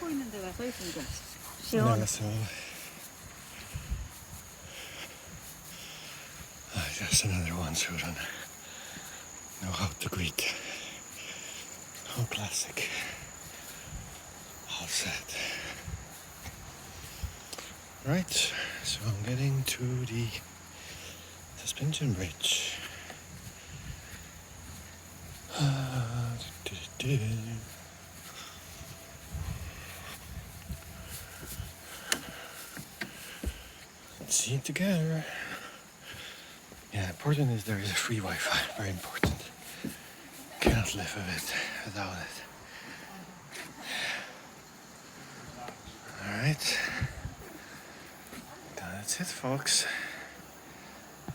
있는 데가 서 있으니까 Now 시원. let's just another one who don't know how to greet. How classic. All set. Right, so I'm getting to the suspension bridge. Let's see it together. Yeah, important is there is a free Wi-Fi. Very important. Cannot live with it without it. All right. That's it, folks.